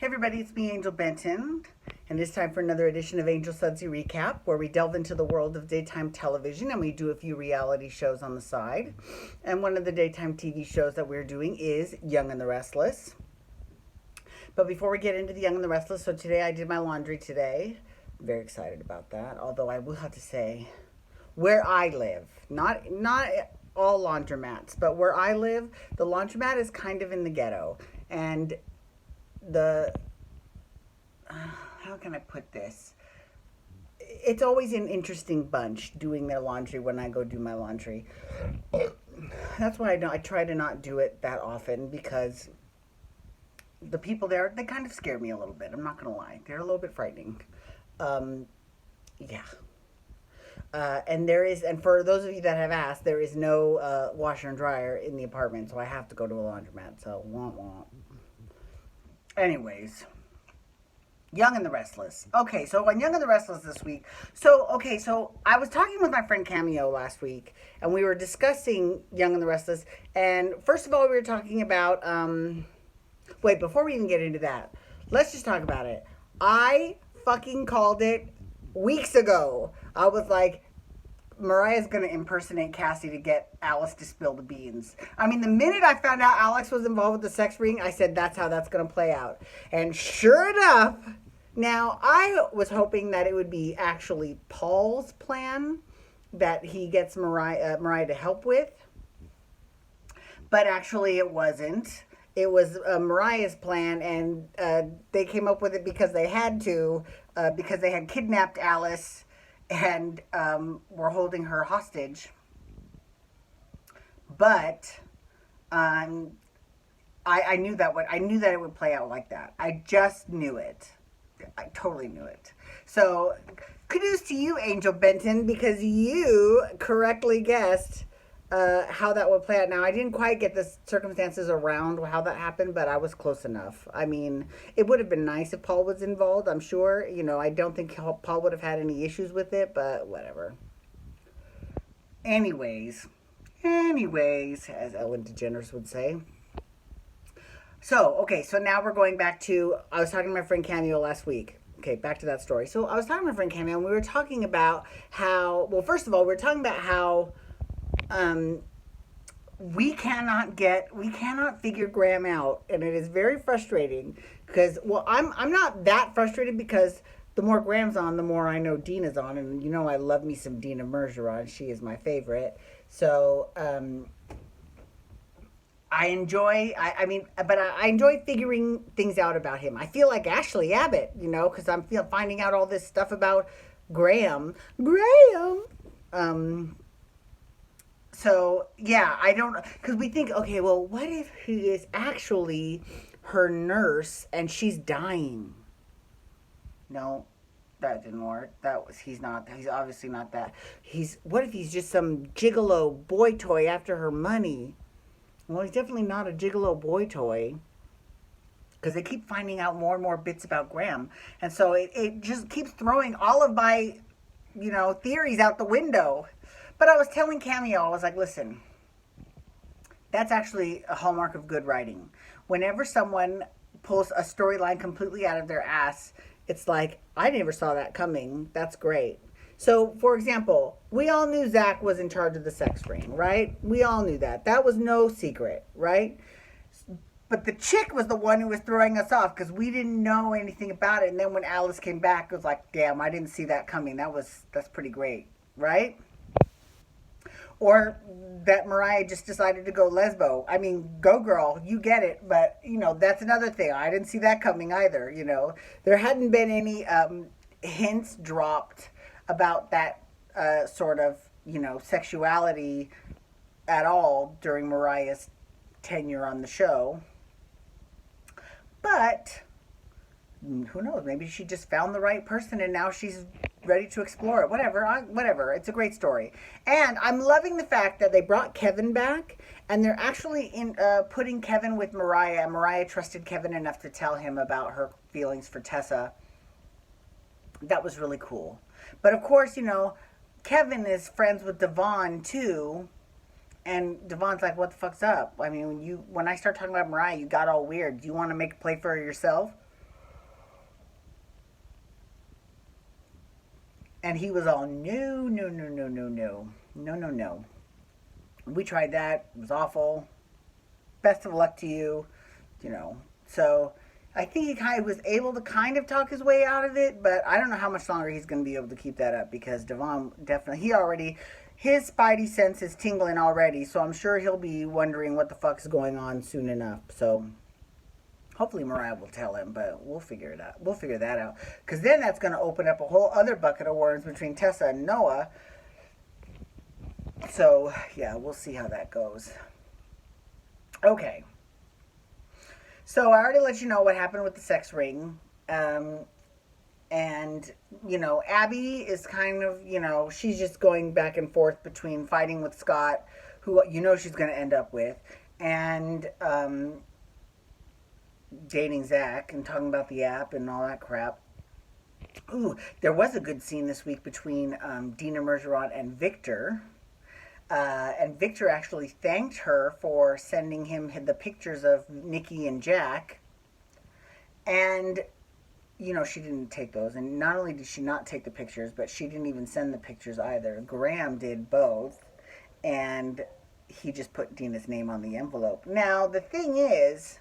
Hey everybody, it's me, Angel Benton, and it's time for another edition of Angel Sudsy Recap, where we delve into the world of daytime television and we do a few reality shows on the side. And one of the daytime TV shows that we're doing is Young and the Restless. But before we get into the Young and the Restless, so today I did my laundry today. I'm very excited about that, although I will have to say, where I live, not all laundromats, but where I live, the laundromat is kind of in the ghetto. And the how can I put this? It's always an interesting bunch doing their laundry when I go do my laundry. That's why I try to not do it that often because the people there, they kind of scare me a little bit. I'm not gonna lie, they're a little bit frightening. Yeah. And for those of you that have asked, there is no washer and dryer in the apartment, so I have to go to a laundromat. So womp womp. Anyways, Young and the Restless. Okay, so on Young and the Restless this week. So I was talking with my friend Cameo last week, and we were discussing Young and the Restless. And first of all, we were talking about, wait, before we even get into that, let's just talk about it. I fucking called it weeks ago. I was like, Mariah's going to impersonate Cassie to get Alice to spill the beans. I mean, the minute I found out Alex was involved with the sex ring, I said, that's how that's going to play out. And sure enough, now I was hoping that it would be actually Paul's plan that he gets Mariah to help with. But actually it wasn't. It was Mariah's plan, and they came up with it because they had to, because they had kidnapped Alice and were holding her hostage. But I knew that it would play out like that. I just knew it. I totally knew it. So kudos to you, Angel Benton, because you correctly guessed how that would play out. Now, I didn't quite get the circumstances around how that happened, but I was close enough. I mean, it would have been nice if Paul was involved, I'm sure. You know, I don't think Paul would have had any issues with it, but whatever. Anyways, as Ellen DeGeneres would say. So now we're going back to, I was talking to my friend Cameo last week. Okay, back to that story. So I was talking to my friend Cameo, and we were talking about how, well, first of all, we were talking about how we cannot figure Graham out, and it is very frustrating because, well, I'm not that frustrated because the more Graham's on, the more I know Dina's on, and you know I love me some Dina Mergeron. She is my favorite. So I enjoy figuring things out about him. I feel like Ashley Abbott, you know, because I'm finding out all this stuff about Graham. So, yeah, I don't, because we think, okay, well, what if he is actually her nurse and she's dying? No, that didn't work. He's obviously not that. What if he's just some gigolo boy toy after her money? Well, he's definitely not a gigolo boy toy, because they keep finding out more and more bits about Graham. And so it just keeps throwing all of my, theories out the window. But I was telling Cameo, I was like, listen, that's actually a hallmark of good writing. Whenever someone pulls a storyline completely out of their ass, it's like, I never saw that coming. That's great. So, for example, we all knew Zach was in charge of the sex ring, right? We all knew that. That was no secret, right? But the chick was the one who was throwing us off because we didn't know anything about it. And then when Alice came back, it was like, damn, I didn't see that coming. That's pretty great, right? Or that Mariah just decided to go lesbo. I mean, go girl, you get it. But, that's another thing. I didn't see that coming either, There hadn't been any hints dropped about that sort of, sexuality at all during Mariah's tenure on the show. But who knows? Maybe she just found the right person and now she's ready to explore it. Whatever. It's a great story. And I'm loving the fact that they brought Kevin back and they're actually putting Kevin with Mariah. Mariah trusted Kevin enough to tell him about her feelings for Tessa. That was really cool. But of course, Kevin is friends with Devon too. And Devon's like, what the fuck's up? I mean, when I start talking about Mariah, you got all weird. Do you want to make a play for her yourself? And he was all, no, no, no, no, no, no, no, no, no. We tried that. It was awful. Best of luck to you. You know. So I think he kind of was able to kind of talk his way out of it, but I don't know how much longer he's going to be able to keep that up because Devon definitely, his spidey sense is tingling already, so I'm sure he'll be wondering what the fuck's going on soon enough. So hopefully Mariah will tell him, but we'll figure it out. We'll figure that out. Because then that's going to open up a whole other bucket of worms between Tessa and Noah. So, yeah, we'll see how that goes. Okay. So I already let you know what happened with the sex ring. And, Abby is kind of, she's just going back and forth between fighting with Scott, who she's going to end up with, and dating Zach and talking about the app and all that crap. Ooh, there was a good scene this week between Dina Mergeron and Victor. And Victor actually thanked her for sending him the pictures of Nikki and Jack. And, she didn't take those. And not only did she not take the pictures, but she didn't even send the pictures either. Graham did both. And he just put Dina's name on the envelope. Now, the thing is,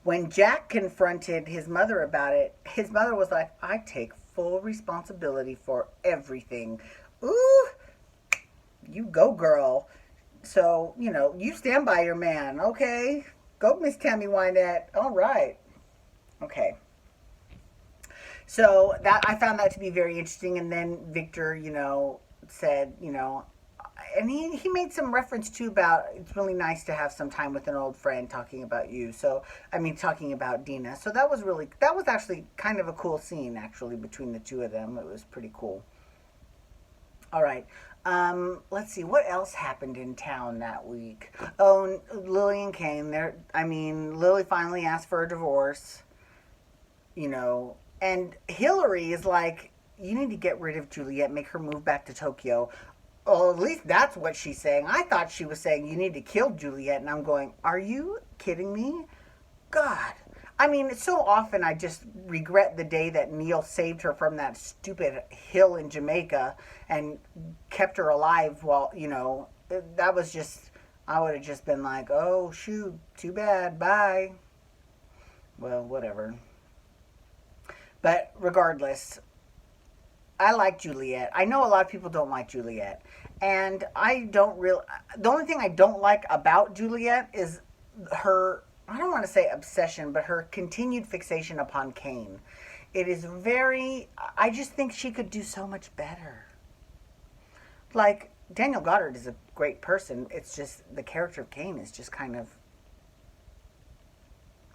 when Jack confronted his mother about it, his mother was like, I take full responsibility for everything. Ooh, you go, girl. So, you stand by your man, okay? Go, Miss Tammy Wynette. All right. Okay. So that I found that to be very interesting. And then Victor, said, and he made some reference too about it's really nice to have some time with an old friend talking about you. So, talking about Dina. So that was actually kind of a cool scene, actually, between the two of them. It was pretty cool. All right. Let's see, what else happened in town that week? Oh, Lily and Kane. Lily finally asked for a divorce, and Hillary is like, you need to get rid of Juliet, make her move back to Tokyo. Oh, at least that's what she's saying. I thought she was saying you need to kill Juliet, and I'm going, are you kidding me? God. So often I just regret the day that Neil saved her from that stupid hill in Jamaica and kept her alive while, that was just, I would have just been like, oh, shoot, too bad, bye. Well, whatever. But regardless, I like Juliet. I know a lot of people don't like Juliet. And the only thing I don't like about Juliet is her, I don't want to say obsession, but her continued fixation upon Kane. It is I just think she could do so much better. Like, Daniel Goddard is a great person. It's just the character of Kane is just kind of,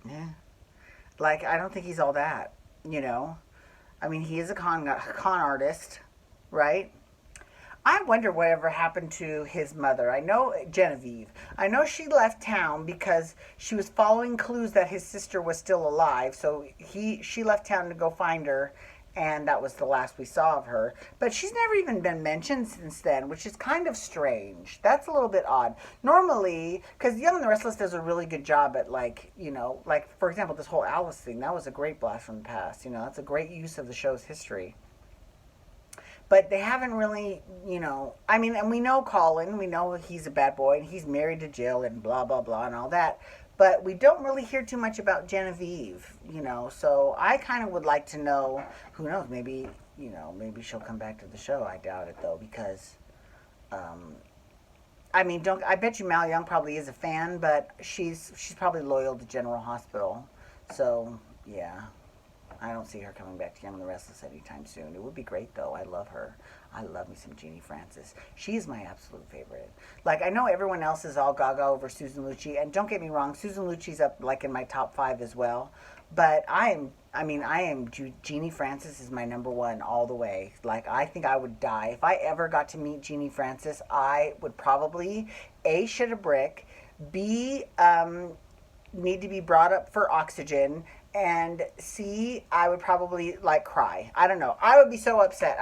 yeah. Like, I don't think he's all that, he is a con artist, right? I wonder whatever happened to his mother. I know Genevieve. I know she left town because she was following clues that his sister was still alive. So she left town to go find her, and that was the last we saw of her. But she's never even been mentioned since then, which is kind of strange. That's a little bit odd. Normally, because Young and the Restless does a really good job at like for example, this whole Alice thing, that was a great blast from the past. That's a great use of the show's history. But they haven't really, and we know Colin, we know he's a bad boy, and he's married to Jill, and blah, blah, blah, and all that. But we don't really hear too much about Genevieve, So I kind of would like to know, who knows, maybe she'll come back to the show. I doubt it, though, because, I bet you Mal Young probably is a fan, but she's probably loyal to General Hospital. So, yeah. I don't see her coming back to Young and the Restless anytime soon. It would be great, though. I love her. I love me some Jeannie Francis. She is my absolute favorite. Like, I know everyone else is all gaga over Susan Lucci, and don't get me wrong, Susan Lucci's up, like, in my top 5 as well. But Jeannie Francis is my number one all the way. Like, I think I would die. If I ever got to meet Jeannie Francis, I would probably, A, shit a brick, B, need to be brought up for oxygen, and C, I would probably like cry. I don't know. I would be so upset.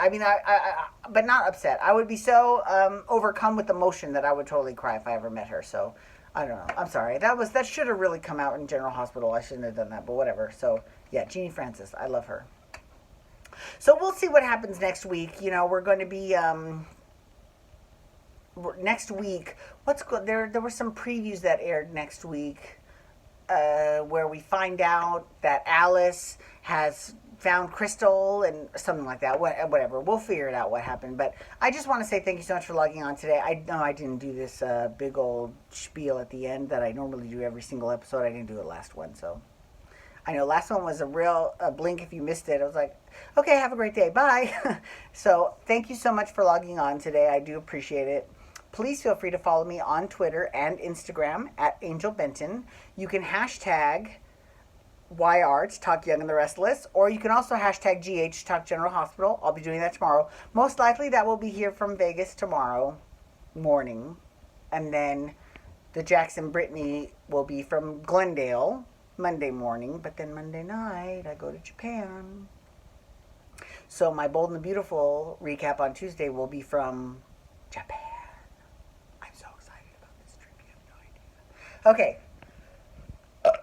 But not upset. I would be so overcome with emotion that I would totally cry if I ever met her. So I don't know. I'm sorry. That should have really come out in General Hospital. I shouldn't have done that, but whatever. So yeah, Jeannie Francis. I love her. So we'll see what happens next week. You know, we're going to be next week. What's good? There were some previews that aired next week, where we find out that Alice has found Crystal and something like that. Whatever. We'll figure it out what happened. But I just want to say thank you so much for logging on today. I know I didn't do this big old spiel at the end that I normally do every single episode. I didn't do it last one, so. I know last one was a real blink if you missed it. I was like, okay, have a great day. Bye. So thank you so much for logging on today. I do appreciate it. Please feel free to follow me on Twitter and Instagram at Angel Benton. You can hashtag YARTS, Talk Young and the Restless, or you can also hashtag GH, Talk General Hospital. I'll be doing that tomorrow. Most likely that will be here from Vegas tomorrow morning. And then the Jackson Brittany will be from Glendale Monday morning, but then Monday night I go to Japan. So my Bold and the Beautiful recap on Tuesday will be from Japan. I'm so excited about this trip, you have no idea. Okay.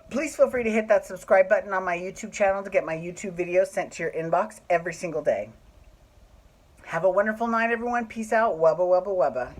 Please feel free to hit that subscribe button on my YouTube channel to get my YouTube videos sent to your inbox every single day. Have a wonderful night, everyone. Peace out. Wubba, wubba, wubba.